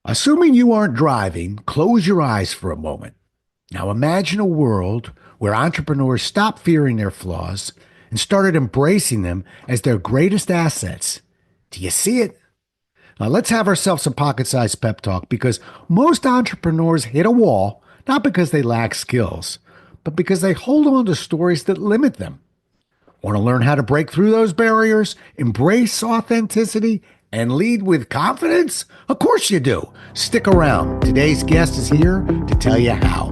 Assuming you aren't driving, close your eyes for a moment. Now imagine a world where entrepreneurs stopped fearing their flaws and started embracing them as their greatest assets. Do you see it? Now let's have ourselves some pocket sized pep talk because most entrepreneurs hit a wall not because they lack skills, but because they hold on to stories that limit them. Want to learn how to break through those barriers, embrace authenticity, and lead with confidence? Of course you do. Stick around. Today's guest is here to tell you how.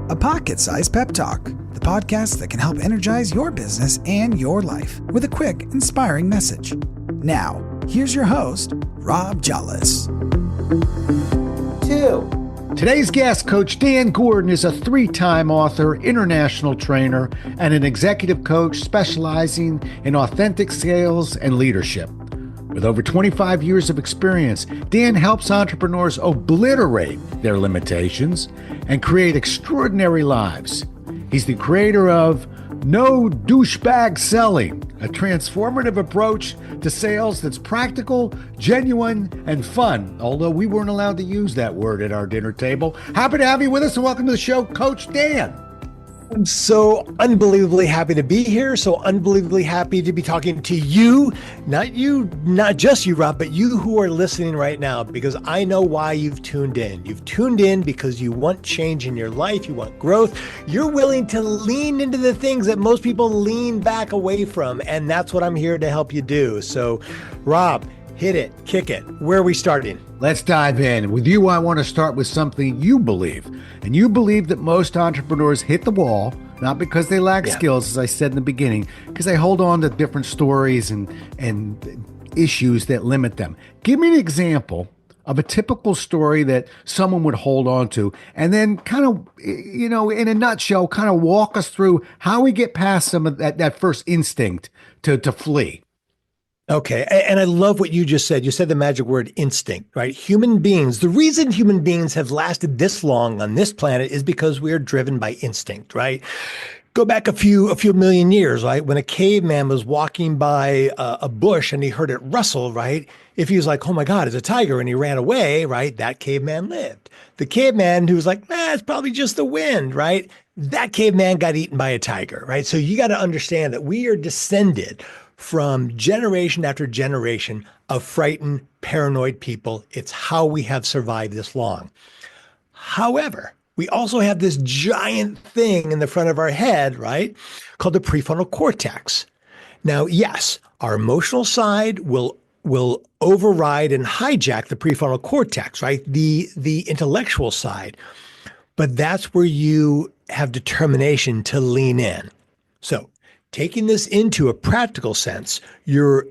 A Pocket Sized Pep Talk, the podcast that can help energize your business and your life with a quick, inspiring message. Now, here's your host, Rob Jollis. Today's guest, Coach Dan Gordon, is a three-time author, international trainer, and an executive coach specializing in authentic sales and leadership. With over 25 years of experience, Dan helps entrepreneurs obliterate their limitations and create extraordinary lives. He's the creator of No Douchebag Selling, a transformative approach to sales that's practical, genuine, and fun, although we weren't allowed to use that word at our dinner table. Happy to have you with us and welcome to the show, Coach Dan. I'm so unbelievably happy to be here. So unbelievably happy to be talking to you, not just you, Rob, but you who are listening right now, because I know why you've tuned in. You've tuned in because you want change in your life. You want growth. You're willing to lean into the things that most people lean back away from. And that's what I'm here to help you do. So Rob, hit it, kick it. Where are we starting? Let's dive in. With you, I want to start with something you believe. And you believe that most entrepreneurs hit the wall, not because they lack skills, as I said in the beginning, because they hold on to different stories and issues that limit them. Give me an example of a typical story that someone would hold on to, and then kind of, in a nutshell, kind of walk us through how we get past some of that first instinct to flee. Okay. And I love what you just said. You said the magic word instinct, right? Human beings, the reason human beings have lasted this long on this planet is because we are driven by instinct, right? Go back a few million years, right? When a caveman was walking by a bush and he heard it rustle, right? If he was like, oh my God, it's a tiger, and he ran away, right? That caveman lived. The caveman who was like, it's probably just the wind, right? That caveman got eaten by a tiger, right? So you got to understand that we are descended from generation after generation of frightened, paranoid people. It's how we have survived this long. However, we also have this giant thing in the front of our head, right, called the prefrontal cortex. Now, yes, our emotional side will override and hijack the prefrontal cortex, right, the intellectual side. But that's where you have determination to lean in. So taking this into a practical sense, you're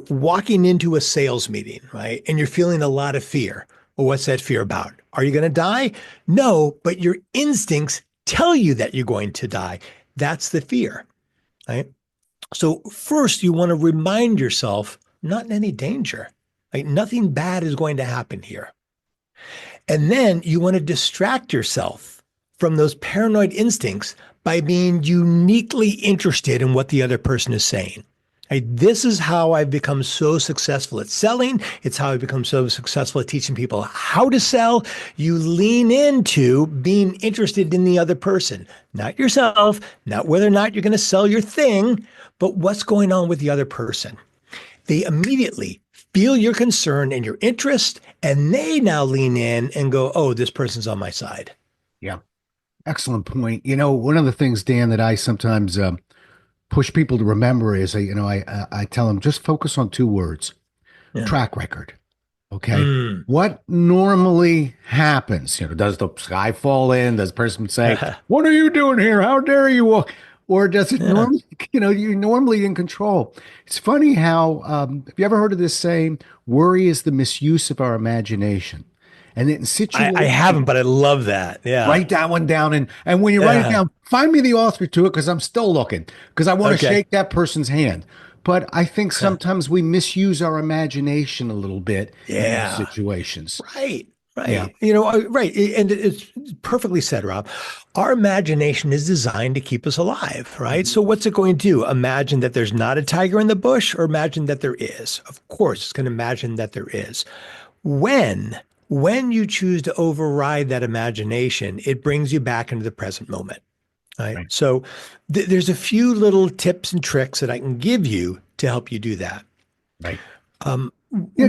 walking into a sales meeting, right? And you're feeling a lot of fear. Well, what's that fear about? Are you going to die? No, but your instincts tell you that you're going to die. That's the fear, right? So first, you want to remind yourself, not in any danger, right? Nothing bad is going to happen here. And then you want to distract yourself from those paranoid instincts by being uniquely interested in what the other person is saying. Right? This is how I've become so successful at selling. It's how I've become so successful at teaching people how to sell. You lean into being interested in the other person, not yourself, not whether or not you're going to sell your thing, but what's going on with the other person. They immediately feel your concern and your interest, and they now lean in and go, oh, this person's on my side. Yeah. Excellent point. One of the things, Dan, that I sometimes push people to remember is, I tell them just focus on two words, track record. Okay. What normally happens? Does the sky fall in? Does the person say, what are you doing here? How dare you walk? Or does it normally, you're normally in control. It's funny how, have you ever heard of this saying, worry is the misuse of our imagination? And in situations, I haven't, but I love that. Yeah. Write that one down. And when you write it down, find me the author to it because I'm still looking because I want to shake that person's hand. But I think sometimes we misuse our imagination a little bit in those situations. Right. Yeah. Right. And it's perfectly said, Rob. Our imagination is designed to keep us alive, right? So what's it going to do? Imagine that there's not a tiger in the bush or imagine that there is? Of course, it's going to imagine that there is. When you choose to override that imagination, it brings you back into the present moment. Right. Right. So there's a few little tips and tricks that I can give you to help you do that. Right. Um, Yeah,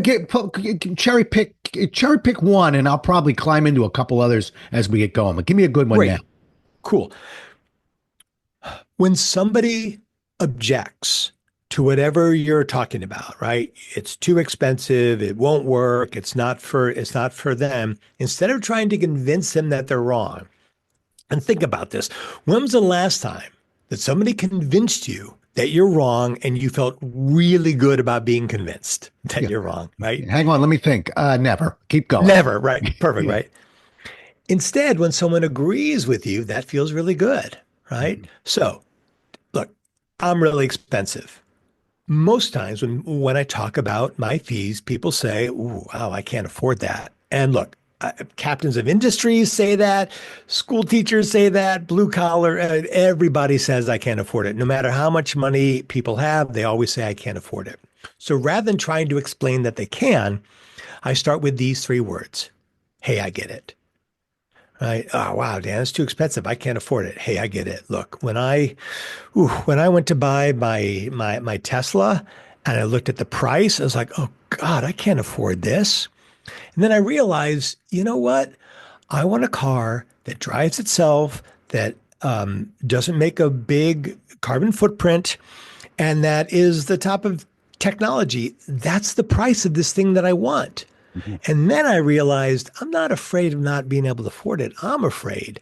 cherry pick one, and I'll probably climb into a couple others as we get going. But give me a good one now. Great. Cool. When somebody objects to whatever you're talking about, right? It's too expensive, it won't work, it's not for them. Instead of trying to convince them that they're wrong. And think about this. When was the last time that somebody convinced you that you're wrong and you felt really good about being convinced that Yeah. you're wrong, right? Hang on, let me think. Never. Keep going. Never, right? Perfect, Yeah. right? Instead, when someone agrees with you, that feels really good, right? So, look, I'm really expensive. Most times when I talk about my fees, people say, "Ooh, wow, I can't afford that." And look, captains of industries say that, school teachers say that, blue collar, everybody says I can't afford it. No matter how much money people have, they always say I can't afford it. So rather than trying to explain that they can, I start with these three words. Hey, I get it. Right? Oh, wow, Dan, it's too expensive. I can't afford it. Hey, I get it. Look, when I went to buy my Tesla and I looked at the price, I was like, oh God, I can't afford this. And then I realized, you know what? I want a car that drives itself, that doesn't make a big carbon footprint, and that is the top of technology. That's the price of this thing that I want. Mhm. And then I realized I'm not afraid of not being able to afford it. I'm afraid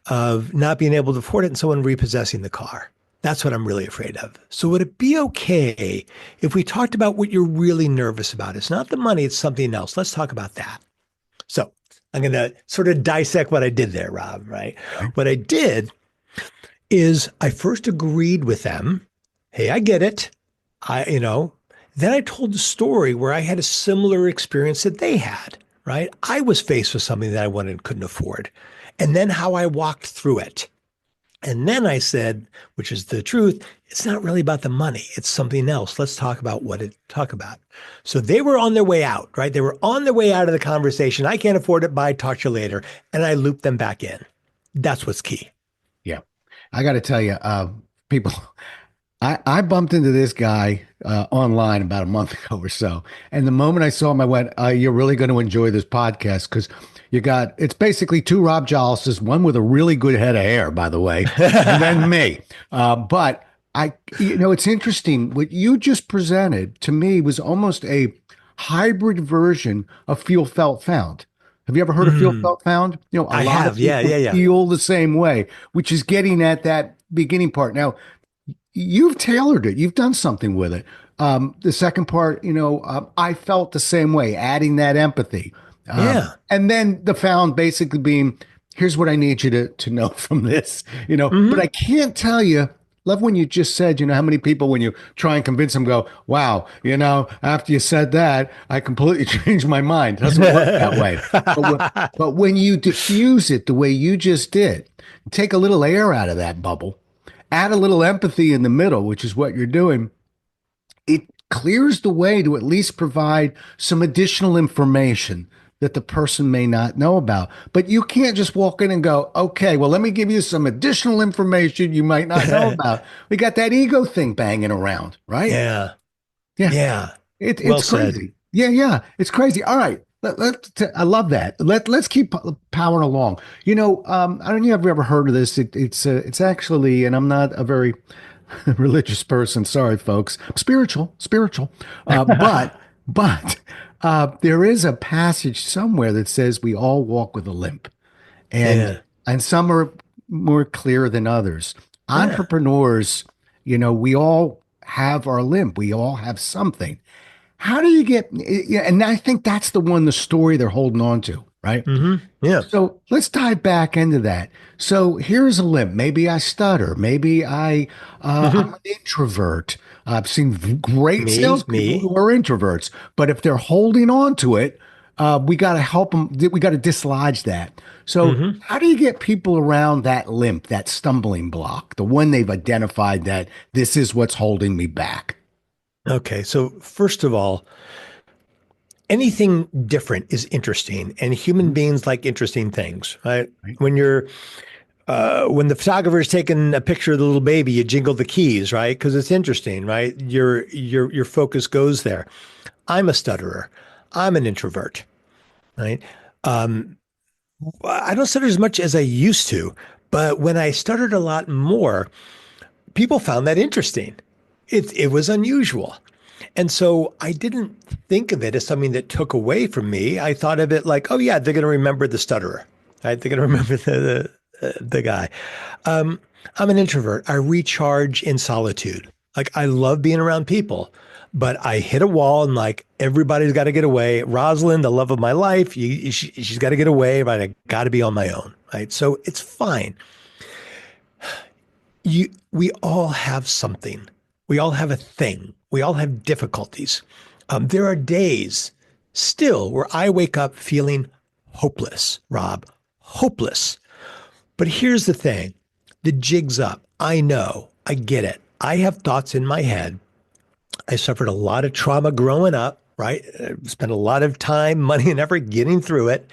of not being able to afford it and someone repossessing the car. That's what I'm really afraid of. So would it be okay if we talked about what you're really nervous about? It's not the money, it's something else. Let's talk about that. So I'm going to sort of dissect what I did there, Rob, right? Okay. What I did is I first agreed with them. Hey, I get it. Then I told the story where I had a similar experience that they had, right? I was faced with something that I wanted and couldn't afford. And then how I walked through it. And then I said, which is the truth, it's not really about the money. It's something else. Let's talk about what it talk about. So they were on their way out, right? They were on their way out of the conversation. I can't afford it. Bye. Talk to you later. And I looped them back in. That's what's key. Yeah. I got to tell you, people, I bumped into this guy online about a month ago or so. And the moment I saw him, I went, you're really going to enjoy this podcast because it's basically two Rob Jollises, one with a really good head of hair, by the way, and then me. But it's interesting. What you just presented to me was almost a hybrid version of Feel, Felt, Found. Have you ever heard of Feel, Felt, Found? A I lot have. of people Yeah. feel the same way, which is getting at that beginning part. Now, you've tailored it. You've done something with it. The second part, I felt the same way, adding that empathy. Yeah. And then the found basically being, here's what I need you to know from this, but I can't tell you, love when you just said, how many people, when you try and convince them, go, wow, after you said that, I completely changed my mind. It doesn't work that way. But when you diffuse it the way you just did, take a little air out of that bubble, add a little empathy in the middle, which is what you're doing, it clears the way to at least provide some additional information that the person may not know about. But you can't just walk in and go, okay, well, let me give you some additional information you might not know about. We got that ego thing banging around, right? Yeah. Yeah. Yeah. Well It's said. crazy. Yeah. It's crazy. All right. I love that. Let's keep powering along. I don't know if you've ever heard of this. It's actually, and I'm not a very religious person. Sorry, folks. Spiritual. But there is a passage somewhere that says we all walk with a limp, and Yeah. and some are more clear than others. Yeah. Entrepreneurs, we all have our limp. We all have something. How do you get? Yeah, and I think that's the story they're holding on to, right? Yeah. So let's dive back into that. So here's a limp. Maybe I stutter. Maybe I'm an introvert. I've seen great salespeople Me. who are introverts, but if they're holding on to it, we got to help them. We got to dislodge that. So how do you get people around that limp, that stumbling block, the one they've identified that this is what's holding me back? Okay. So first of all, anything different is interesting, and human Mhm. beings like interesting things, right? Right. When the photographer is taking a picture of the little baby, you jingle the keys, right? Because it's interesting, right? Your focus goes there. I'm a stutterer. I'm an introvert, right? Um, I don't stutter as much as I used to, but when I stuttered a lot more, people found that interesting. It was unusual. And so I didn't think of it as something that took away from me. I thought of it like, oh yeah, they're going to remember the stutterer, right? They're going to remember the guy. Um, I'm an introvert. I recharge in solitude. Like I love being around people, but I hit a wall and like everybody's got to get away. Rosalind, the love of my life, she's got to get away, but I got to be on my own, right? So it's fine. We all have something. We all have a thing. We all have difficulties. There are days still where I wake up feeling hopeless, Rob, hopeless. But here's the thing, the jig's up. I know, I get it. I have thoughts in my head. I suffered a lot of trauma growing up, right? I spent a lot of time, money, and effort getting through it.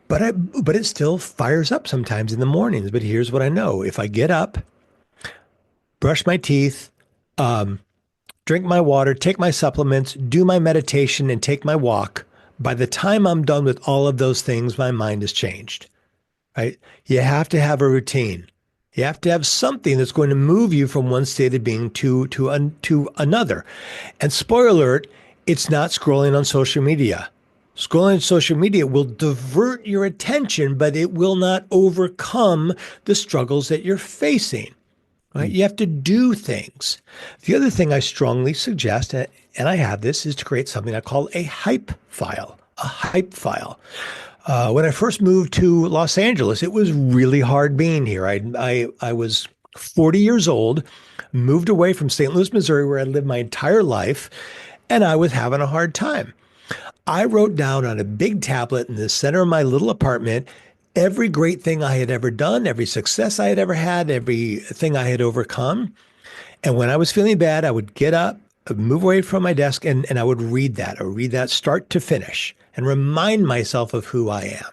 But it still fires up sometimes in the mornings. But here's what I know. If I get up, brush my teeth, um, drink my water, take my supplements, do my meditation, and take my walk, by the time I'm done with all of those things, my mind has changed, right? You have to have a routine. You have to have something that's going to move you from one state of being to another. And spoiler alert, it's not scrolling on social media. Scrolling on social media will divert your attention, but it will not overcome the struggles that you're facing. Right? Mm. You have to do things. The other thing I strongly suggest, and I have this, is to create something I call a hype file. A hype file. When I first moved to Los Angeles, it was really hard being here. I was 40 years old, moved away from St. Louis, Missouri, where I lived my entire life, and I was having a hard time. I wrote down on a big tablet in the center of my little apartment every great thing I had ever done, every success I had ever had, everything I had overcome. And when I was feeling bad, I would get up, move away from my desk, and I would read that. I would read that start to finish and remind myself of who I am.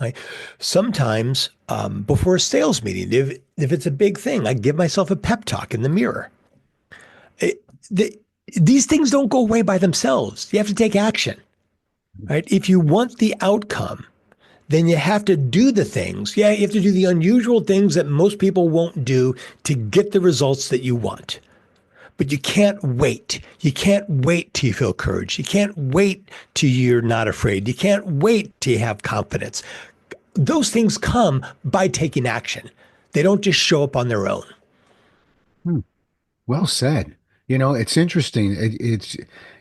Right? Sometimes before a sales meeting, if it's a big thing, I give myself a pep talk in the mirror. It, the, these things don't go away by themselves. You have to take action. Right? If you want the outcome, then you have to do the things. Yeah, you have to do the unusual things that most people won't do to get the results that you want. But you can't wait. You can't wait till you feel courage. You can't wait till you're not afraid. You can't wait till you have confidence. Those things come by taking action. They don't just show up on their own. Hmm. Well said. It's interesting. It's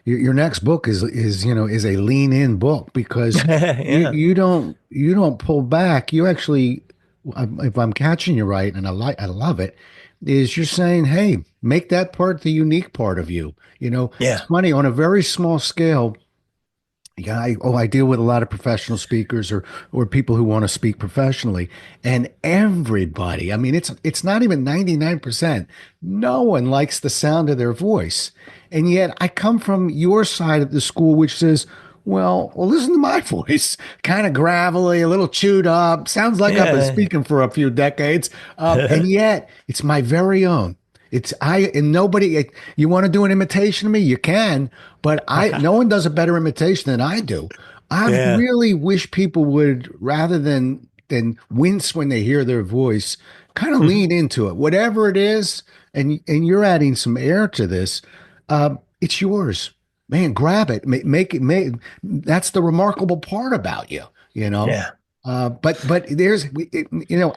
your next book is a lean in book because Yeah. you don't pull back. You actually, if I'm catching you right, and I love it, is you're saying, hey, make that part the unique part of you. It's Yeah. funny on a very small scale. Yeah, I deal with a lot of professional speakers or people who want to speak professionally, and everybody, I mean, it's not even 99%. No one likes the sound of their voice. And yet I come from your side of the school, which says, well, listen to my voice, kind of gravelly, a little chewed up, sounds like I've been Yeah. speaking for a few decades. And yet it's my very own. It's I and nobody. You want to do an imitation of me? You can, but no one does a better imitation than I do. I Yeah. really wish people would, rather than wince when they hear their voice, kind of lean into it, whatever it is. And you're adding some air to this. It's yours, man. Grab it, make it. That's the remarkable part about you. You know. Yeah. But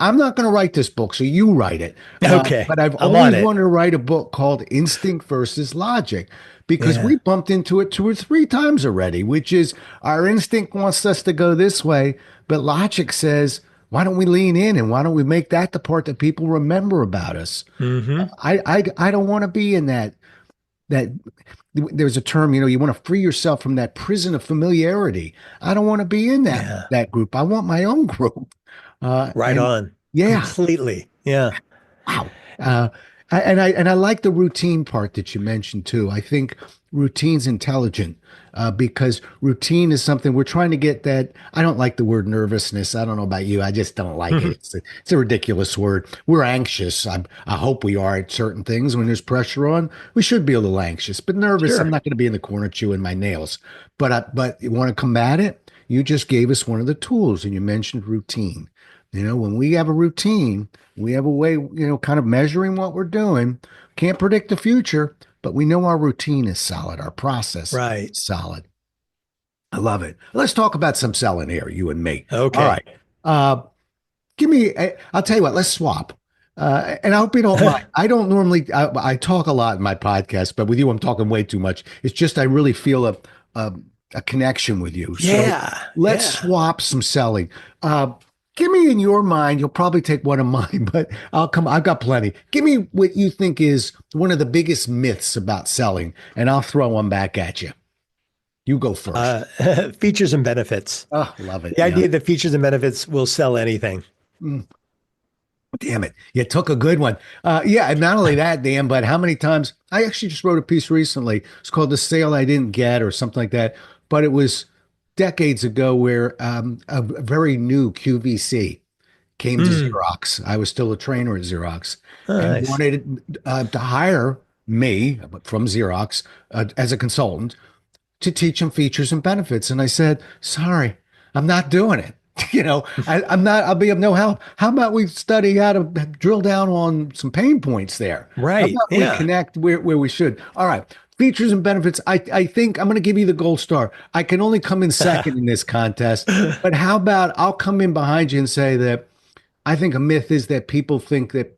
I'm not going to write this book, so you write it. Okay. But I've I'm on always it. wanted to write a book called Instinct versus Logic because Yeah. we bumped into it 2 or 3 times already, which is our instinct wants us to go this way, but logic says, why don't we lean in and why don't we make that the part that people remember about us? Hmm. I don't want to be in that there's a term, you want to free yourself from that prison of familiarity. I don't want to be in that Yeah. that group. I want my own group. Right And on. yeah, Completely. Yeah. wow. Uh, And I like the routine part that you mentioned too. I think routine's intelligent because routine is something we're trying to get that. I don't like the word nervousness. I don't know about you. I just don't like it. It's a ridiculous word. We're anxious. I hope we are at certain things when there's pressure on. We should be a little anxious, but nervous. I'm Sure. not going to be in the corner chewing my nails. But you want to combat it? You just gave us one of the tools, and you mentioned routine. When we have a routine, we have a way, kind of measuring what we're doing. Can't predict the future, but we know our routine is solid. Our process Right. is solid. I love it. Let's talk about some selling here, you and me. All Okay. right. Uh, I'll tell you what, let's swap. And I hope you don't mind. I don't normally, I talk a lot in my podcast, but with you, I'm talking way too much. It's just, I really feel a, a connection with you. So Yeah. let's Yeah. swap some selling. Give me in your mind, you'll probably take one of mine, but I've got plenty. Give me what you think is one of the biggest myths about selling, and I'll throw one back at you. You go first. Features and benefits. Oh, love it. The Yeah. idea that features and benefits will sell anything. Mm, damn it. You took a good one. Yeah. And not only that, Dan, but how many times I actually just wrote a piece recently. It's called The Sale I Didn't Get or something like that. But it was decades ago where a very new QVC came to Mm. Xerox. I was still a trainer at Xerox Oh, and nice. wanted to hire me from Xerox as a consultant to teach them features and benefits. And I said, sorry, I'm not doing it. I'm not, I'll be of no help. How about we study how to drill down on some pain points there? How Right. about we Yeah. connect where we should? All right. Features and benefits. I think I'm going to give you the gold star. I can only come in second in this contest, but how about I'll come in behind you and say that I think a myth is that people think that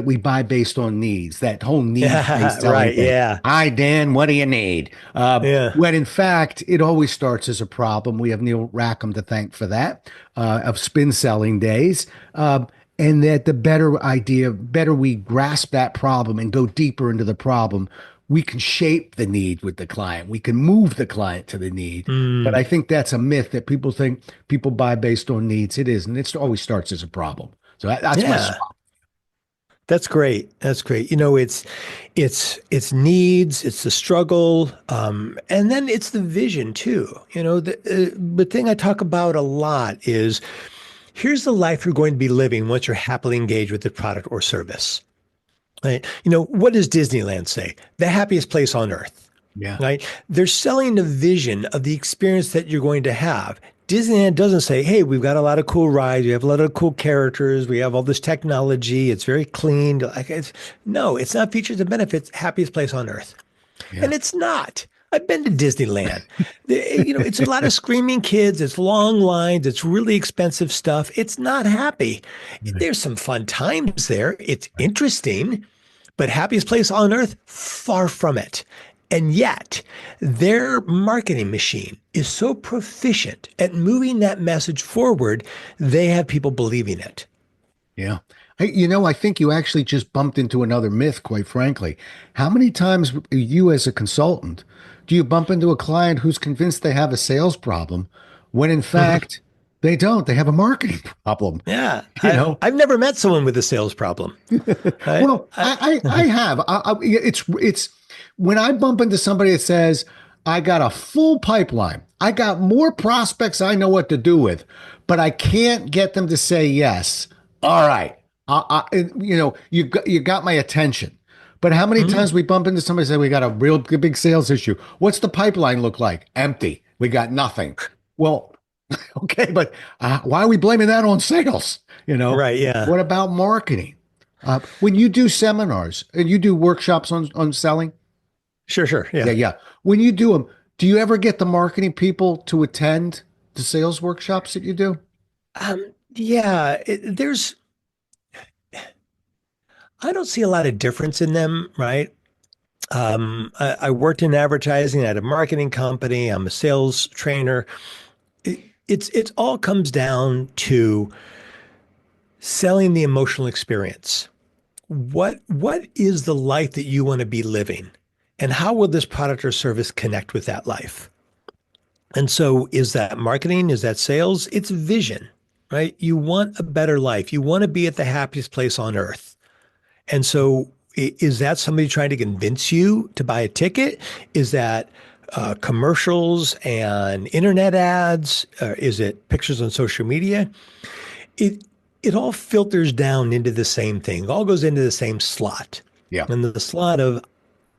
we buy based on needs, that whole needs-based Yeah. selling Right. thing. Yeah. Hi, Dan, what do you need? Yeah. When in fact, it always starts as a problem. We have Neil Rackham to thank for that, of spin selling days. And that the better we grasp that problem and go deeper into the problem, we can shape the need with the client. We can move the client to the need. But Mm. I think that's a myth that people think people buy based on needs. It isn't. It always starts as a problem. So that's my Yeah. swap. That's great. That's great. It's needs, it's the struggle, and then it's the vision too. The thing I talk about a lot is here's the life you're going to be living once you're happily engaged with the product or service. Right? What does Disneyland say? The happiest place on earth. Yeah. Right? They're selling the vision of the experience that you're going to have. Disneyland doesn't say, hey, we've got a lot of cool rides. We have a lot of cool characters. We have all this technology. It's very clean. No, it's not features and benefits, happiest place on earth. Yeah. And it's not. I've been to Disneyland. It's a lot of screaming kids. It's long lines. It's really expensive stuff. It's not happy. There's some fun times there. It's interesting, but happiest place on earth, far from it. And yet, their marketing machine is so proficient at moving that message forward, they have people believing it. Yeah. Hey, I think you actually just bumped into another myth, quite frankly. How many times you as a consultant do you bump into a client who's convinced they have a sales problem when in fact they don't? They have a marketing problem. Yeah. You know, I've never met someone with a sales problem. well, I have. It's when I bump into somebody that says, I got a full pipeline. I got more prospects I know what to do with, but I can't get them to say yes. All right. You got my attention. But how many times we bump into somebody and say, we got a real big sales issue. What's the pipeline look like? Empty. We got nothing. Well, okay, but why are we blaming that on sales? Right. Yeah. What about marketing? When you do seminars and you do workshops on selling, Sure. Yeah. yeah. When you do them, do you ever get the marketing people to attend the sales workshops that you do? Yeah. I don't see a lot of difference in them, right? I worked in advertising at a marketing company. I'm a sales trainer. It all comes down to selling the emotional experience. What is the life that you want to be living? And how will this product or service connect with that life? And so is that marketing? Is that sales? It's vision, right? You want a better life. You want to be at the happiest place on earth. And so Is that somebody trying to convince you to buy a ticket? Is that commercials and internet ads? Is it pictures on social media? It it all filters down into the same thing. It all goes into the same slot. Yeah. And the slot of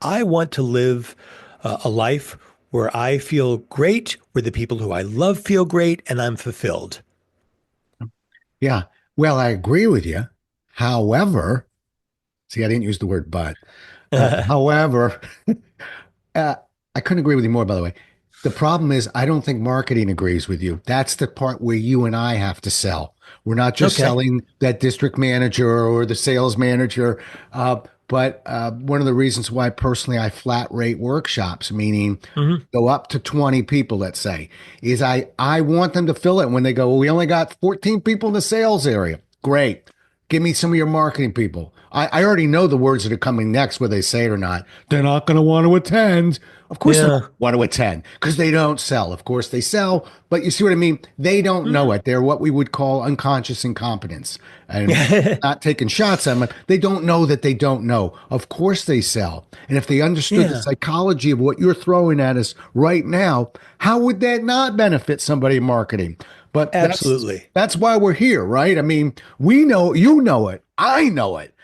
I want to live a life where I feel great, where the people who I love feel great, and I'm fulfilled. Yeah. Well, I agree with you. However, see, I didn't use the word but. However, uh, I couldn't agree with you more, by the way. The problem is, I don't think marketing agrees with you. That's the part where you and I have to sell. We're not just Okay. selling that district manager or the sales manager. But one of the reasons why personally I flat rate workshops, meaning Hmm. go up to 20 people, let's say, is I want them to fill it when they go, well, we only got 14 people in the sales area. Great. Give me some of your marketing people. I already know the words that are coming next, whether they say it or not. They're not going to want to attend. Of course, they Yeah. don't want to attend because they don't sell. Of course, they sell, but you see what I mean? They don't know it. They're what we would call unconscious incompetence. And not taking shots at them. They don't know that they don't know. Of course, they sell. And if they understood the Yeah. psychology of what you're throwing at us right now, how would that not benefit somebody in marketing? But Absolutely. that's why we're here, right? I mean, we know, you know it, I know it.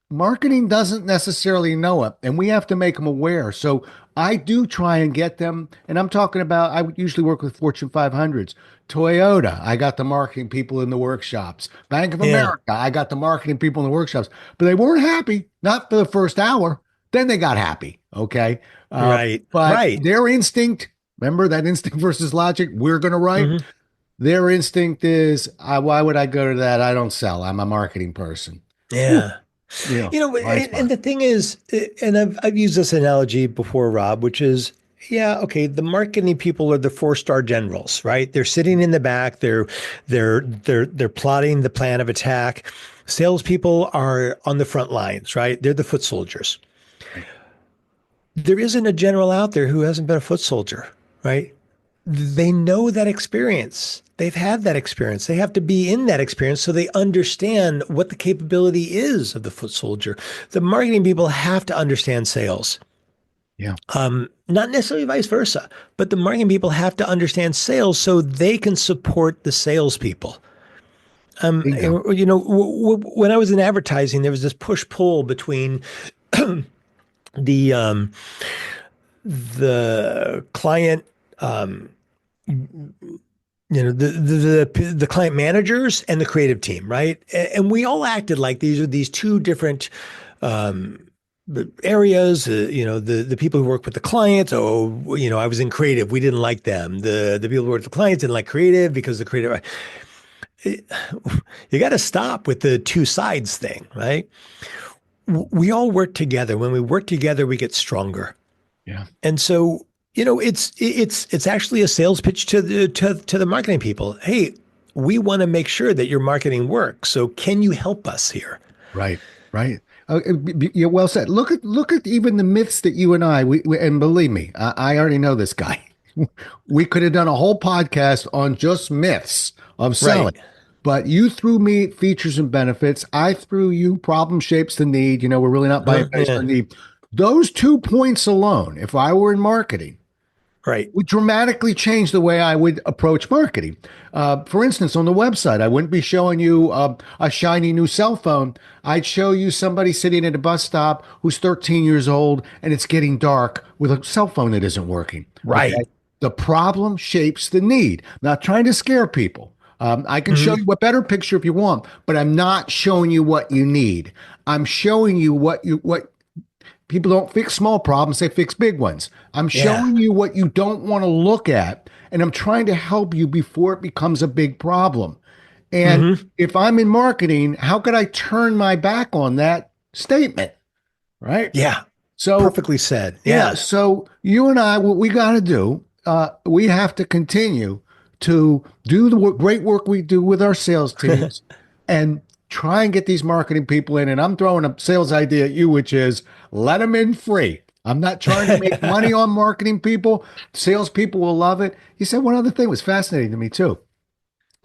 Marketing doesn't necessarily know it, and we have to make them aware. So I do try and get them, and I'm talking about, I would usually work with Fortune 500s. Toyota, I got the marketing people in the workshops. Bank of Yeah. America, I got the marketing people in the workshops, but they weren't happy, not for the first hour. Then they got happy, okay? Right. But Right. their instinct, remember that instinct versus logic, we're going to write. Hmm. Their instinct is, why would I go to that? I don't sell. I'm a marketing person. Whew, Yeah. blind And spot. the thing is, and I've used this analogy before, Rob, which is, yeah, okay, the marketing people are the four-star generals, right? They're sitting in the back, they're plotting the plan of attack. Salespeople are on the front lines, right? They're the foot soldiers. Right. There isn't a general out there who hasn't been a foot soldier, right? They know that experience. They've had that experience. They have to be in that experience so they understand what the capability is of the foot soldier. The marketing people have to understand sales. Yeah. Not necessarily vice versa, but the marketing people have to understand sales so they can support the salespeople. Bingo. When I was in advertising, there was this push pull between the client, the client managers and the creative team, right? And we all acted like these are these two different areas. The people who work with the clients. Oh, I was in creative. We didn't like them. The people who work with the clients didn't like creative because the creative. You got to stop with the two sides thing, right? We all work together. When we work together, we get stronger. Yeah. And so, it's actually a sales pitch to the marketing people. Hey, we want to make sure that your marketing works. So can you help us here? Right. Right. You're well said. Look at even the myths that you and I, and believe me, I already know this guy. We could have done a whole podcast on just myths of selling. Right. But you threw me features and benefits. I threw you problem shapes the need. We're really not buying based Yeah. on need. Those 2 points alone, if I were in marketing, Right. would dramatically change the way I would approach marketing. For instance, on the website, I wouldn't be showing you a shiny new cell phone. I'd show you somebody sitting at a bus stop who's 13 years old and it's getting dark with a cell phone that isn't working. Right. Okay? The problem shapes the need. I'm not trying to scare people. I can show you a better picture if you want, but I'm not showing you what you need. I'm showing you what people don't fix small problems, they fix big ones. I'm Yeah. showing you what you don't want to look at, and I'm trying to help you before it becomes a big problem. And if I'm in marketing, how could I turn my back on that statement? Right? Yeah. So, Perfectly said. yeah. Yeah. So, you and I, what we got to do, we have to continue to do the great work we do with our sales teams and try and get these marketing people in. And I'm throwing a sales idea at you, which is let them in free. I'm not trying to make money on marketing people. Salespeople will love it. He said one other thing was fascinating to me too.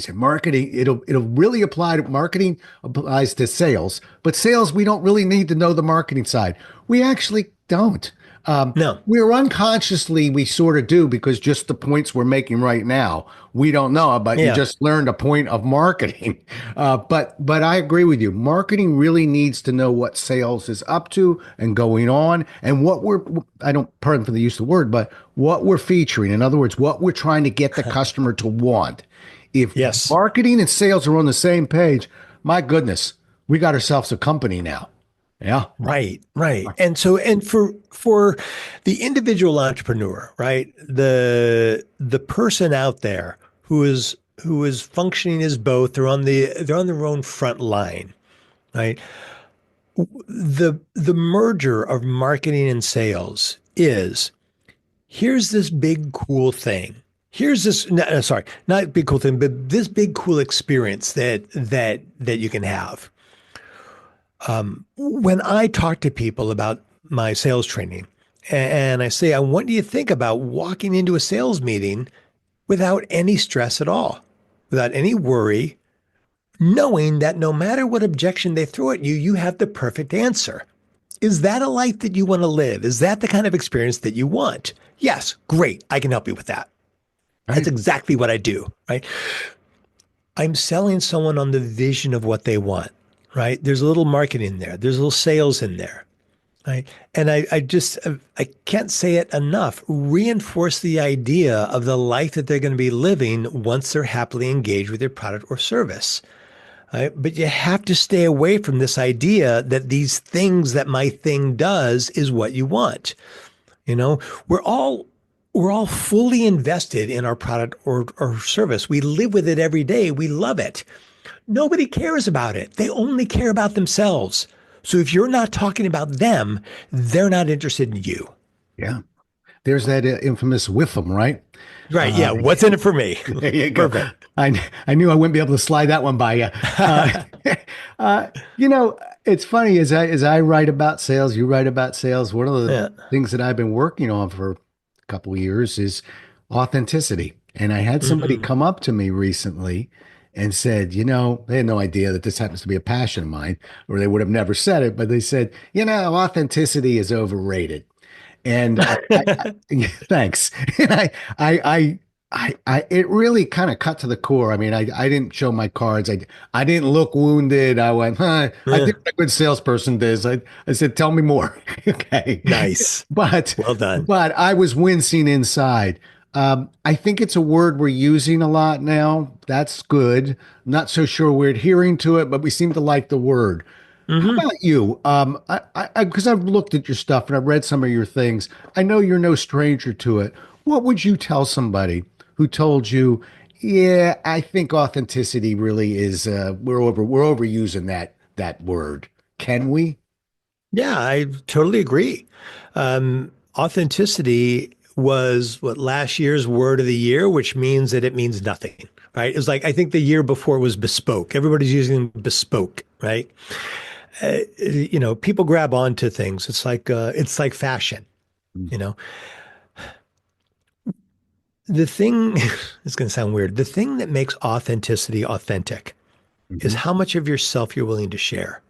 So marketing, it'll really apply to marketing applies to sales, but sales, we don't really need to know the marketing side. We actually don't. No. We're unconsciously, we sort of do because just the points we're making right now, we don't know, but you Yeah. just learned a point of marketing. But I agree with you. Marketing really needs to know what sales is up to and going on and what I don't, pardon for the use of the word, but what we're featuring. In other words, what we're trying to get the customer to want. If Yes. marketing and sales are on the same page, my goodness, we got ourselves a company now. Yeah. Right, right. And so and for the individual entrepreneur, right? The person out there who is functioning as both, they're on their own front line, right? The merger of marketing and sales is here's this big cool thing. Here's this sorry, not big cool thing, but this big cool experience that you can have. When I talk to people about my sales training and I say, I want you to think about walking into a sales meeting without any stress at all, without any worry, knowing that no matter what objection they throw at you, you have the perfect answer. Is that a life that you want to live? Is that the kind of experience that you want? Yes, great. I can help you with that. That's Right. exactly what I do, right? I'm selling someone on the vision of what they want, right? There's a little marketing in there. There's a little sales in there, right? And I can't say it enough. Reinforce the idea of the life that they're going to be living once they're happily engaged with your product or service. Right? But you have to stay away from this idea that these things that my thing does is what you want. You know, we're all fully invested in our product or service. We live with it every day. We love it. Nobody cares about it. They only care about themselves. So if you're not talking about them, they're not interested in you. Yeah. There's that infamous with them, right? Right. Yeah. What's in it for me? There you go. Perfect. I knew I wouldn't be able to slide that one by you. You know, it's funny as I write about sales, you write about sales. One of the Yeah. things that I've been working on for a couple of years is authenticity. And I had somebody Mm. come up to me recently and said, you know, they had no idea that this happens to be a passion of mine, or they would have never said it, but they said, you know, authenticity is overrated. And thanks. And it really kind of cut to the core. I mean, I didn't show my cards. I didn't look wounded. I went, huh, I Yeah. think a good salesperson does. I said, tell me more. Okay. Nice. But, Well done. but I was wincing inside. I think it's a word we're using a lot now. That's good. Not so sure we're adhering to it, but we seem to like the word. How Hmm. about you? Because I've looked at your stuff and I've read some of your things. I know you're no stranger to it. What would you tell somebody who told you, "Yeah, I think authenticity really is we're overusing that word." Can we? Yeah, I totally agree. Authenticity was what last year's word of the year, which means that it means nothing, right? It's like I think the year before was bespoke. Everybody's using bespoke, right? People grab onto things. It's like fashion, you know. The thing it's going to sound weird. The thing that makes authenticity authentic is Mhm. how much of yourself you're willing to share.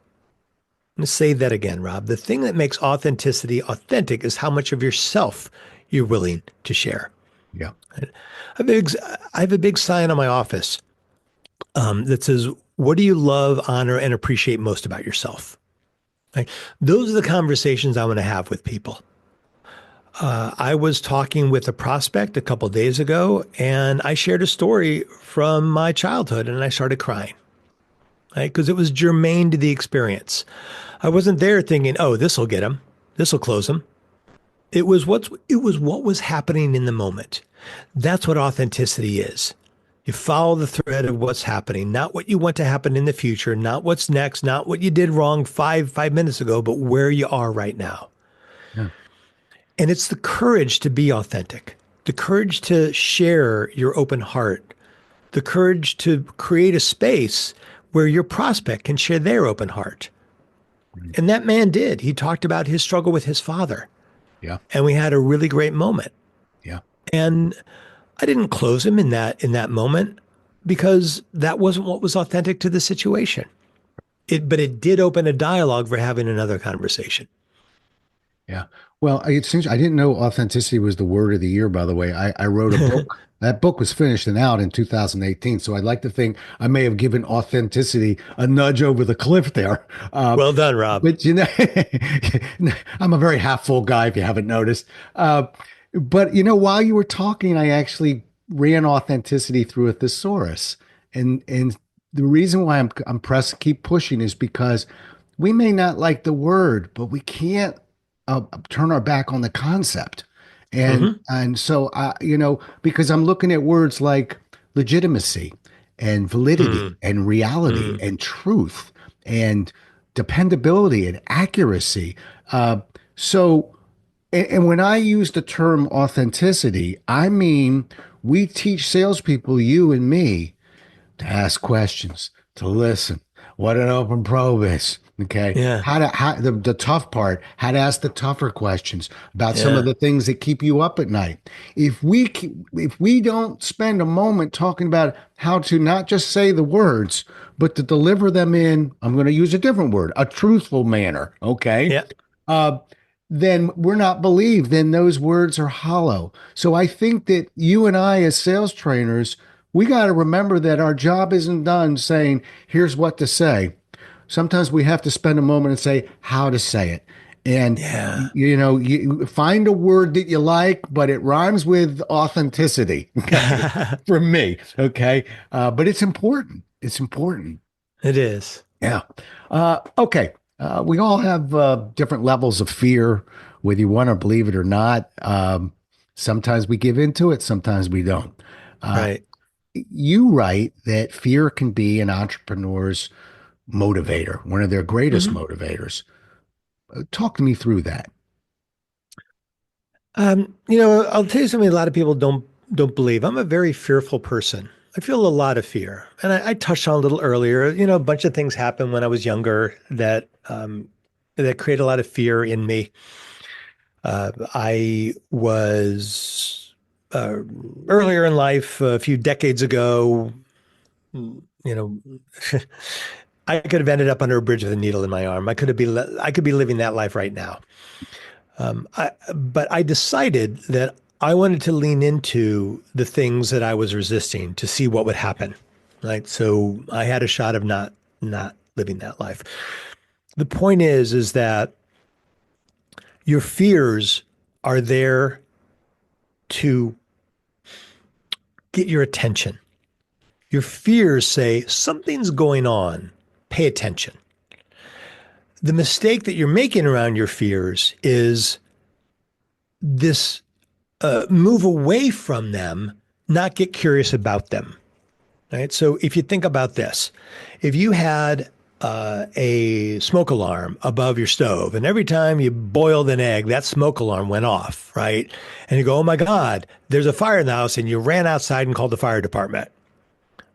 I'm going to say that again, Rob. The thing that makes authenticity authentic is how much of yourself you're willing to share. Yeah. I have a big sign on my office that says, "What do you love, honor, and appreciate most about yourself?" Right? Those are the conversations I want to have with people. I was talking with a prospect a couple of days ago, and I shared a story from my childhood, and I started crying, right? Because it was germane to the experience. I wasn't there thinking, "Oh, this will get him. This will close him." It was what was happening in the moment. That's what authenticity is. You follow the thread of what's happening, not what you want to happen in the future, not what's next, not what you did wrong five minutes ago, but where you are right now. Yeah. And it's the courage to be authentic, the courage to share your open heart, the courage to create a space where your prospect can share their open heart. And that man did. He talked about his struggle with his father, Yeah. and we had a really great moment. Yeah. And I didn't close him in that moment. because that wasn't what was authentic to the situation. But it did open a dialogue for having another conversation. Yeah. Well, it seems I didn't know authenticity was the word of the year, by the way. I wrote a book. That book was finished and out in 2018. So I'd like to think I may have given authenticity a nudge over the cliff there. Well done, Rob. But, I'm a very half full guy, if you haven't noticed. But, while you were talking, I actually ran authenticity through a thesaurus. And the reason why keep pushing is because we may not like the word, but we can't turn our back on the concept. And so because I'm looking at words like legitimacy and validity and reality and truth and dependability and accuracy. So and when I use the term authenticity, I mean we teach salespeople, you and me, to ask questions, to listen, what an open probe is. Okay. Yeah. How the tough part, how to ask the tougher questions about some of the things that keep you up at night. If we don't spend a moment talking about how to not just say the words, but to deliver them in, I'm going to use a different word, a truthful manner. Okay. Yeah. Then we're not believed. Then those words are hollow. So I think that you and I, as sales trainers, we got to remember that our job isn't done saying, here's what to say. Sometimes we have to spend a moment and say how to say it. And, you find a word that you like, but it rhymes with authenticity for me. Okay. But it's important. It's important. It is. Yeah. Okay. We all have different levels of fear, whether you want to believe it or not. Sometimes we give into it. Sometimes we don't. Right. You write that fear can be an entrepreneur's motivator, one of their greatest motivators. Talk to me through that. I'll tell you something a lot of people don't believe. I'm a very fearful person. I feel a lot of fear. And I touched on a little earlier, a bunch of things happened when I was younger that create a lot of fear in me. I was earlier in life, a few decades ago, I could have ended up under a bridge with a needle in my arm. I could be living that life right now. But I decided that I wanted to lean into the things that I was resisting to see what would happen. Right. So I had a shot of not living that life. The point is that your fears are there to get your attention. Your fears say something's going on. Pay attention. The mistake that you're making around your fears is this move away from them, not get curious about them. Right. So if you think about this, if you had a smoke alarm above your stove, and every time you boiled an egg, that smoke alarm went off, right? And you go, oh my God, there's a fire in the house, and you ran outside and called the fire department.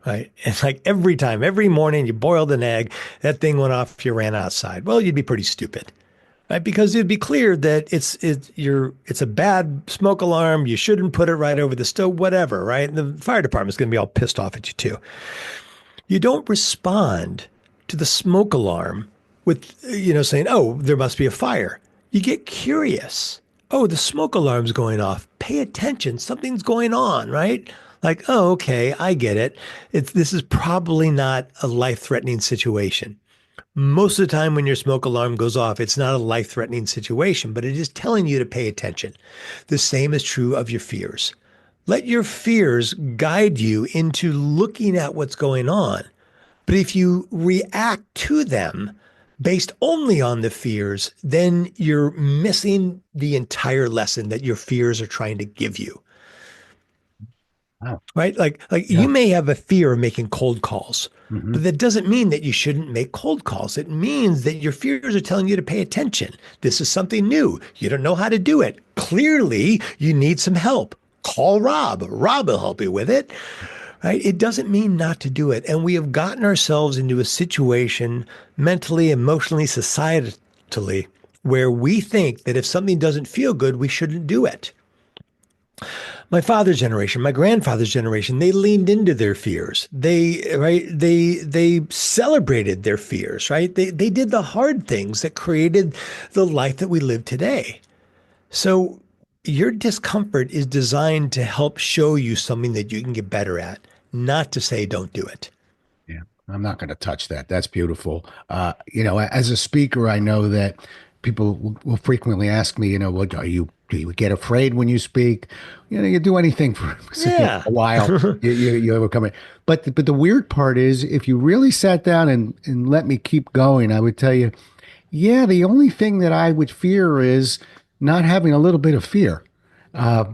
Right. It's like every morning you boiled an egg, that thing went off, you ran outside. Well, you'd be pretty stupid, right? Because it'd be clear that it's a bad smoke alarm. You shouldn't put it right over the stove, whatever, right? And the fire department's going to be all pissed off at you too. You don't respond to the smoke alarm with, saying, oh, there must be a fire. You get curious. Oh, the smoke alarm's going off. Pay attention. Something's going on, right? Like, oh, okay, I get it. This is probably not a life-threatening situation. Most of the time when your smoke alarm goes off, it's not a life-threatening situation, but it is telling you to pay attention. The same is true of your fears. Let your fears guide you into looking at what's going on. But if you react to them based only on the fears, then you're missing the entire lesson that your fears are trying to give you. Wow. Right? Like you may have a fear of making cold calls, but that doesn't mean that you shouldn't make cold calls. It means that your fears are telling you to pay attention. This is something new. You don't know how to do it. Clearly, you need some help. Call Rob. Rob will help you with it. Right? It doesn't mean not to do it. And we have gotten ourselves into a situation mentally, emotionally, societally, where we think that if something doesn't feel good, we shouldn't do it. My father's generation, my grandfather's generation, they leaned into their fears. They celebrated their fears, right? They did the hard things that created the life that we live today. So your discomfort is designed to help show you something that you can get better at, not to say don't do it. Yeah, I'm not going to touch that. That's beautiful. As a speaker, I know that people will frequently ask me, what do you get afraid when you speak? You do anything for Yeah. a while. You overcome it. But the weird part is, if you really sat down and let me keep going, I would tell you, yeah, the only thing that I would fear is not having a little bit of fear. Uh,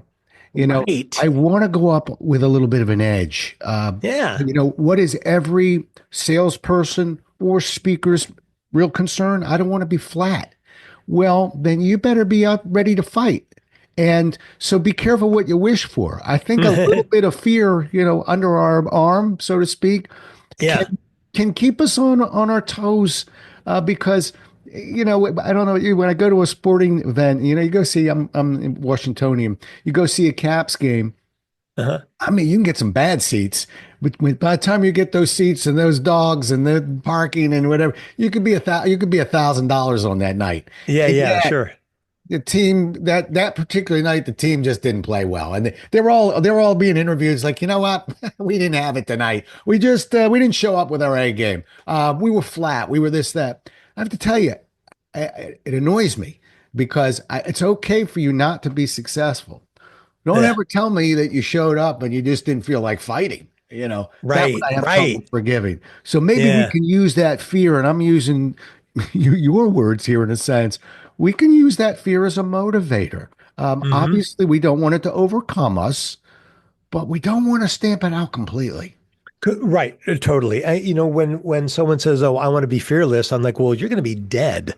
Right. I want to go up with a little bit of an edge. Yeah. What is every salesperson or speaker's real concern? I don't want to be flat. Well, then you better be up ready to fight. And so be careful what you wish for. I think a little bit of fear, under our arm, so to speak, Yeah. can keep us on our toes, because I don't know, when I go to a sporting event, you go see, I'm in Washingtonian, you go see a Caps game. Uh-huh. I mean, you can get some bad seats, but by the time you get those seats and those dogs and the parking and whatever, you could be $1,000 on that night. Yeah, And yeah, yet, sure. the team that particular night, the team just didn't play well, and they were all being interviewed. It's like, you know what, we didn't have it tonight. We didn't show up with our A game. We were flat. We were this that. I have to tell you, it annoys me because it's okay for you not to be successful. Don't Yeah. ever tell me that you showed up and you just didn't feel like fighting. That one Right, I have trouble right. forgiving. So maybe we Yeah. can use that fear, and I'm using your words here in a sense. We can use that fear as a motivator. Hmm. Obviously, we don't want it to overcome us, but we don't want to stamp it out completely. Right, totally. When someone says, "Oh, I want to be fearless," I'm like, "Well, you're going to be dead."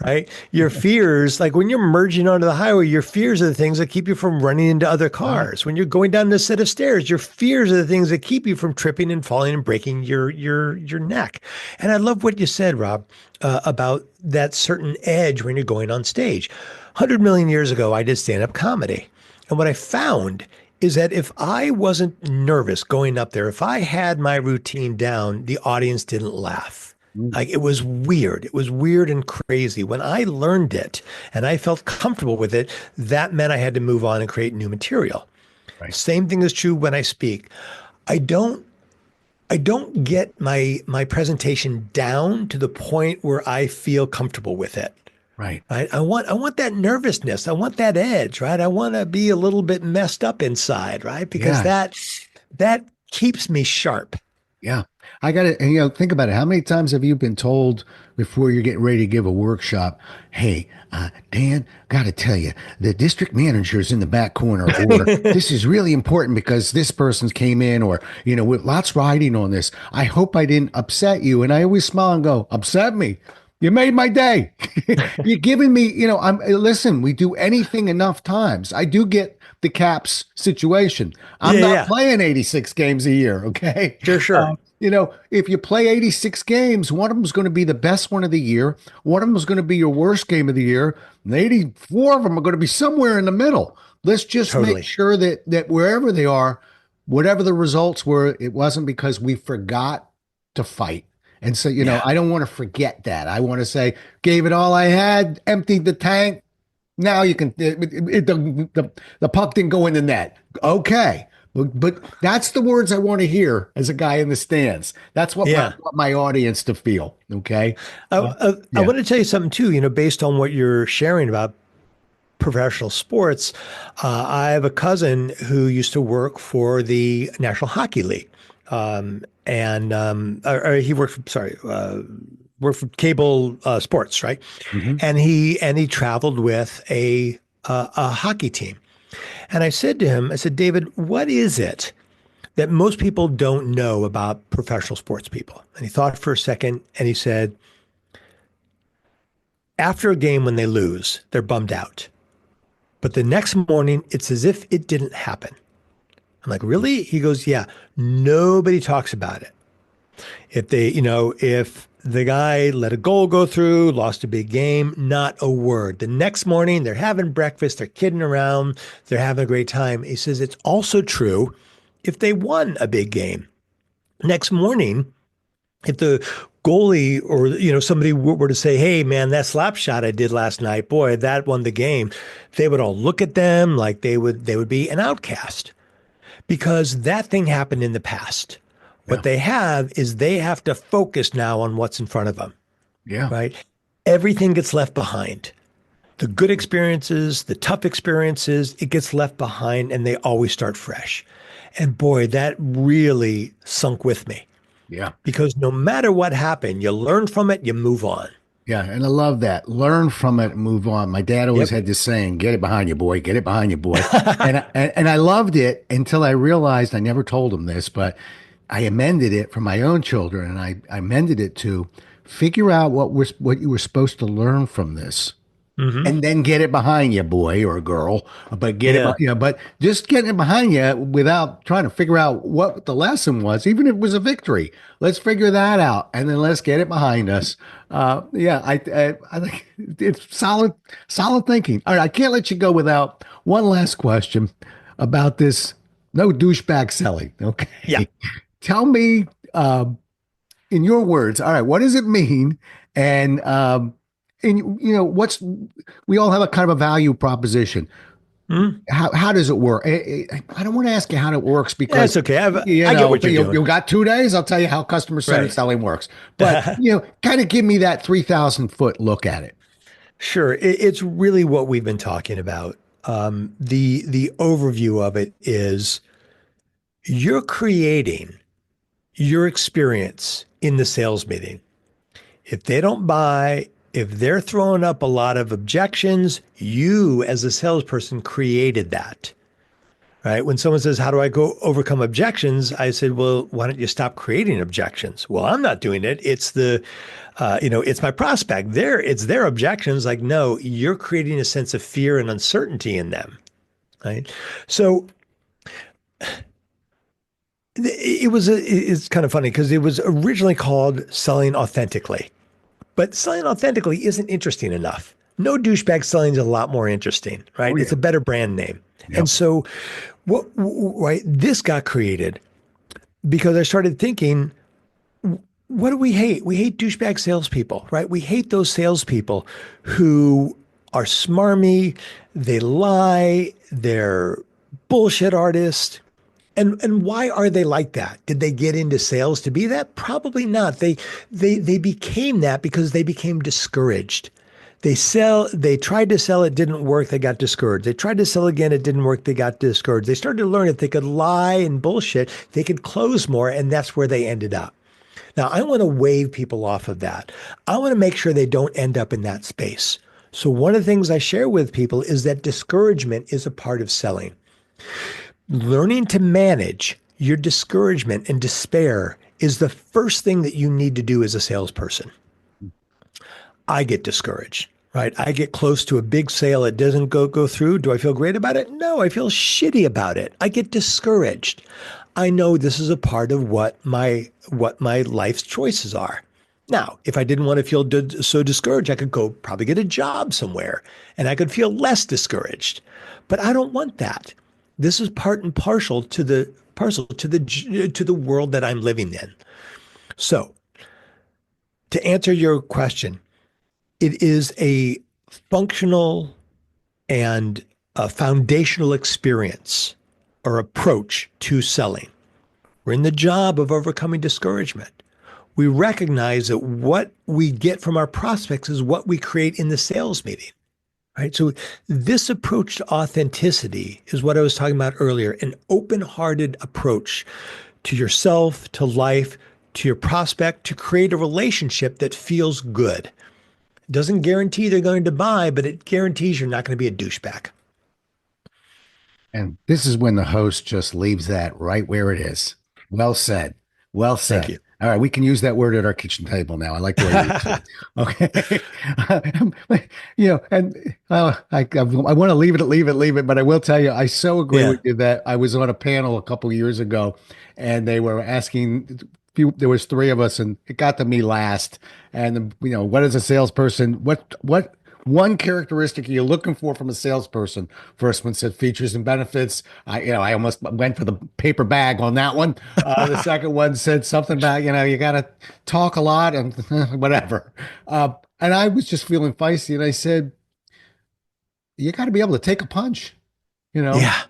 Right? Your fears, like when you're merging onto the highway, your fears are the things that keep you from running into other Right. cars. When you're going down a set of stairs, your fears are the things that keep you from tripping and falling and breaking your neck. And I love what you said, Rob, about that certain edge when you're going on stage. 100 million years ago, I did stand-up comedy. And what I found is that if I wasn't nervous going up there, if I had my routine down, the audience didn't laugh. Mm, Like it was weird. It was weird and crazy. When I learned it and I felt comfortable with it, that meant I had to move on and create new material. right. Same thing is true when I speak. I don't I don't get my presentation down to the point where I feel comfortable with it. Right. Right? I want that nervousness. I want that edge, right? I want to be a little bit messed up inside, right? Because Yeah. that keeps me sharp. Yeah. I got to, think about it. How many times have you been told before you're getting ready to give a workshop, hey, Dan, got to tell you, the district manager's in the back corner, or this is really important because this person's came in, or, with lots riding on this. I hope I didn't upset you. And I always smile and go, upset me. You made my day. You're giving me, listen, we do anything enough times. I do get the Caps situation. I'm Yeah, not yeah. playing 86 games a year. Okay. Sure, sure. If you play 86 games, one of them is going to be the best one of the year. One of them is going to be your worst game of the year. And 84 of them are going to be somewhere in the middle. Let's just make Totally. sure that wherever they are, whatever the results were, it wasn't because we forgot to fight. And so, Yeah. I don't want to forget that. I want to say, gave it all I had, emptied the tank. Now you can, the puck didn't go in the net. Okay. But that's the words I want to hear as a guy in the stands. That's what I Yeah. want my audience to feel. Okay. I Yeah. want to tell you something too, based on what you're sharing about professional sports. I have a cousin who used to work for the National Hockey League. Or he worked for, sorry, worked for cable sports, right? Mhm. And he traveled with a hockey team. And I said to him, I said, David, what is it that most people don't know about professional sports people? And he thought for a second and he said, after a game when they lose, they're bummed out. But the next morning, it's as if it didn't happen. I'm like, really? He goes, yeah, nobody talks about it. If the guy let a goal go through, lost a big game, not a word. The next morning, they're having breakfast, they're kidding around, they're having a great time. He says it's also true if they won a big game. Next morning, if the goalie or somebody were to say, "Hey, man, that slap shot I did last night, boy, that won the game," they would all look at them like they would be an outcast because that thing happened in the past. Yeah. What they have is they have to focus now on what's in front of them, Yeah. right? Everything gets left behind. The good experiences, the tough experiences, it gets left behind and they always start fresh. And boy, that really sunk with me. Yeah. Because no matter what happened, you learn from it, you move on. Yeah. And I love that. Learn from it and move on. My dad always Yep. had this saying, get it behind you, boy, get it behind you, boy. And I loved it until I realized I never told him this, but I amended it for my own children. And I amended it to figure out what you were supposed to learn from this. And then get it behind you, boy or girl. But Yeah. but just getting it behind you without trying to figure out what the lesson was, even if it was a victory. Let's figure that out, and then let's get it behind us. I think it's solid thinking. All right, I can't let you go without one last question about this. No douchebag selling. Okay. Yeah. Tell me, in your words. All right, what does it mean? And we all have a kind of a value proposition. How does it work? I don't want to ask you how it works Yeah, because it's okay. I get what you're doing. You got 2 days. I'll tell you how customer-centered Right. selling works. But kind of give me that 3,000-foot look at it. Sure. It's really what we've been talking about. The overview of it is you're creating your experience in the sales meeting. If they don't buy, if they're throwing up a lot of objections, you as a salesperson created that, right? When someone says, "How do I go overcome objections?" I said, "Well, why don't you stop creating objections?" "Well, I'm not doing it. It's it's my prospect. It's their objections." Like, no, you're creating a sense of fear and uncertainty in them, right? So it's kind of funny because it was originally called selling authentically. But selling authentically isn't interesting enough. No douchebag selling is a lot more interesting, right? Oh, yeah. It's a better brand name. Yep. And so this got created because I started thinking, what do we hate? We hate douchebag salespeople, right? We hate those salespeople who are smarmy, they lie, they're bullshit artists. And why are they like that? Did they get into sales to be that? Probably not. They became that because they became discouraged. They tried to sell, it didn't work, they got discouraged. They tried to sell again, it didn't work, they got discouraged. They started to learn if they could lie and bullshit, they could close more, and that's where they ended up. Now, I want to wave people off of that. I want to make sure they don't end up in that space. So one of the things I share with people is that discouragement is a part of selling. Learning to manage your discouragement and despair is the first thing that you need to do as a salesperson. I get discouraged, right? I get close to a big sale. It doesn't go through. Do I feel great about it? No, I feel shitty about it. I get discouraged. I know this is a part of what my life's choices are. Now, if I didn't want to feel so discouraged, I could go probably get a job somewhere and I could feel less discouraged. But I don't want that. This is part and parcel to the world that I'm living in. So, to answer your question, it is a functional and a foundational experience or approach to selling. We're in the job of overcoming discouragement. We recognize that what we get from our prospects is what we create in the sales meeting. Right. So this approach to authenticity is what I was talking about earlier, an open-hearted approach to yourself, to life, to your prospect, to create a relationship that feels good. It doesn't guarantee they're going to buy, but it guarantees you're not going to be a douchebag. And this is when the host just leaves that right where it is. Well said. Well said. Thank you. All right, we can use that word at our kitchen table now. I like the way you said it. Okay. And I want to leave it, but I will tell you, I so agree with you that I was on a panel a couple of years ago, and they were asking there was three of us, and it got to me last. And what is a salesperson? What one characteristic are you looking for from a salesperson? First one said features and benefits. I almost went for the paper bag on that one. The second one said something about, you got to talk a lot and whatever. And I was just feeling feisty, and I said, you got to be able to take a punch. Yeah.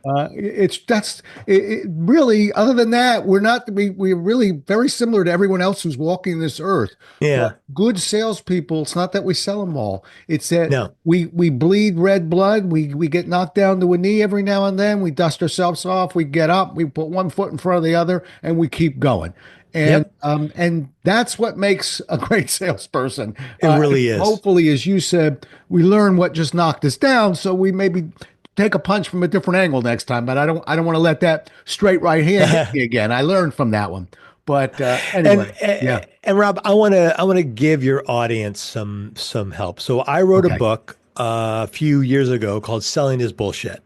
Really, other than that, we're really very similar to everyone else who's walking this earth. Yeah. But good salespeople, it's not that we sell them all. It's that No. we bleed red blood. We get knocked down to a knee every now and then. We dust ourselves off. We get up. We put one foot in front of the other, and we keep going. And that's what makes a great salesperson. It really is. Hopefully, as you said, we learn what just knocked us down, so we maybe take a punch from a different angle next time. But I don't want to let that straight right hand hit me again. I learned from that one. But anyway, yeah. And Rob, I want to give your audience some help. So I wrote a book a few years ago called "Selling is Bullshit."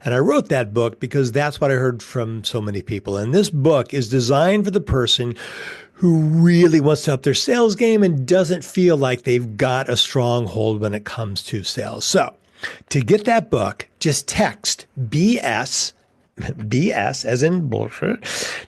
And I wrote that book because that's what I heard from so many people. And this book is designed for the person who really wants to up their sales game and doesn't feel like they've got a stronghold when it comes to sales. So to get that book, just text BS as in bullshit,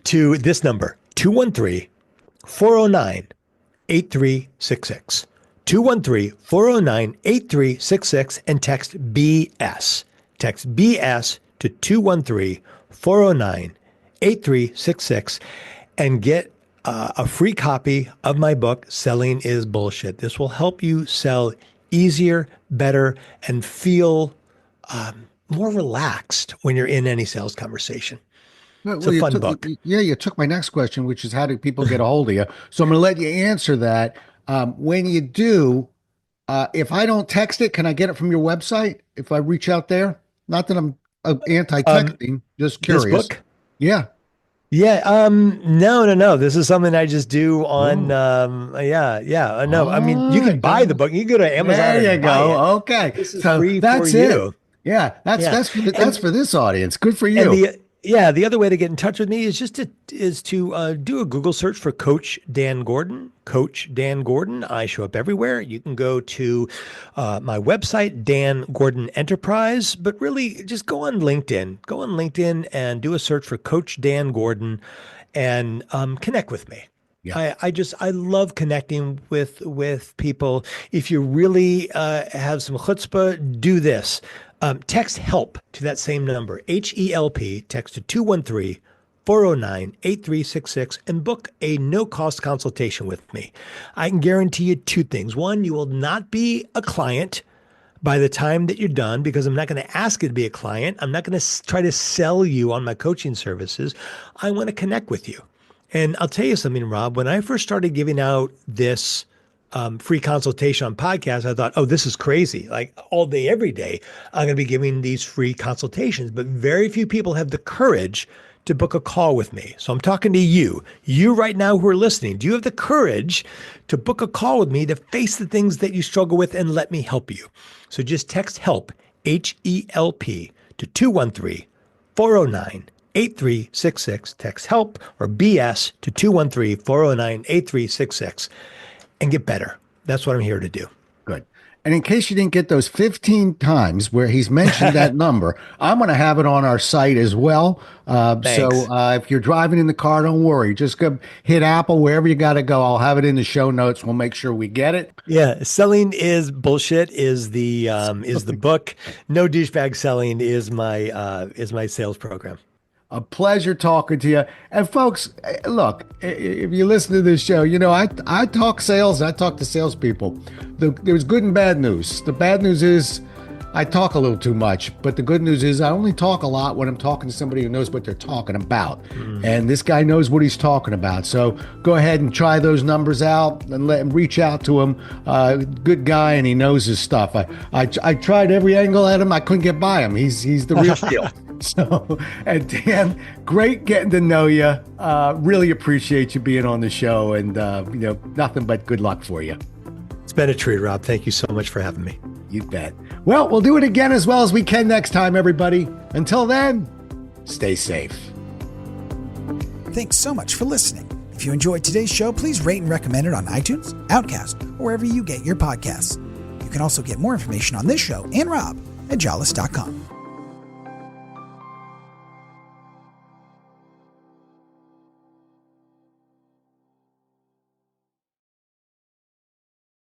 to this number, 213-409-8366. 213-409-8366 and text BS. Text BS to 213-409-8366 and get a free copy of my book, Selling is Bullshit. This will help you sell easier, better, and feel more relaxed when you're in any sales conversation. It's a fun book. Yeah, you took my next question, which is how do people get a hold of you? So I'm going to let you answer that. When you do, if I don't text it, can I get it from your website if I reach out there? Not that I'm anti-texting, just curious. This book? Yeah. Yeah. No. This is something I just do on. No. I mean, you can buy the book. You can go to Amazon. There you go. Okay. This is free for you. It. Yeah. That's for this audience. Good for you. The other way to get in touch with me is just to do a Google search for Coach Dan Gordon. Coach Dan Gordon. I show up everywhere. You can go to my website, Dan Gordon Enterprise, but really just go on LinkedIn. Go on LinkedIn and do a search for Coach Dan Gordon and connect with me. Yeah. I love connecting with people. If you really have some chutzpah, do this. Text HELP to that same number, HELP, text to 213-409-8366 and book a no-cost consultation with me. I can guarantee you two things. One, you will not be a client by the time that you're done because I'm not going to ask you to be a client. I'm not going to try to sell you on my coaching services. I want to connect with you. And I'll tell you something, Rob, when I first started giving out this free consultation on podcasts, I thought, oh, this is crazy. Like all day, every day, I'm going to be giving these free consultations. But very few people have the courage to book a call with me. So I'm talking to you right now who are listening. Do you have the courage to book a call with me to face the things that you struggle with and let me help you? So just text HELP, HELP, to 213-409-8366. Text HELP or BS to 213-409-8366. And get better. That's what I'm here to do. Good. And in case you didn't get those 15 times where he's mentioned that number, I'm going to have it on our site as well. So if you're driving in the car, don't worry. Just go hit Apple, wherever you got to go. I'll have it in the show notes. We'll make sure we get it. Yeah. Selling is Bullshit is the book. No Douchebag Selling is my sales program. A pleasure talking to you. And folks, look, if you listen to this show, I talk sales. I talk to salespeople. There's good and bad news. The bad news is I talk a little too much, but the good news is I only talk a lot when I'm talking to somebody who knows what they're talking about. And this guy knows what he's talking about. So go ahead and try those numbers out and let him reach out to him. Good guy, and he knows his stuff. I tried every angle at him. I couldn't get by him. He's the real deal. So, and Dan, great getting to know you. Really appreciate you being on the show, and nothing but good luck for you. It's been a treat, Rob. Thank you so much for having me. You bet. Well, we'll do it again as well as we can next time, everybody. Until then, stay safe. Thanks so much for listening. If you enjoyed today's show, please rate and recommend it on iTunes, Outcast, or wherever you get your podcasts. You can also get more information on this show and Rob at jollis.com.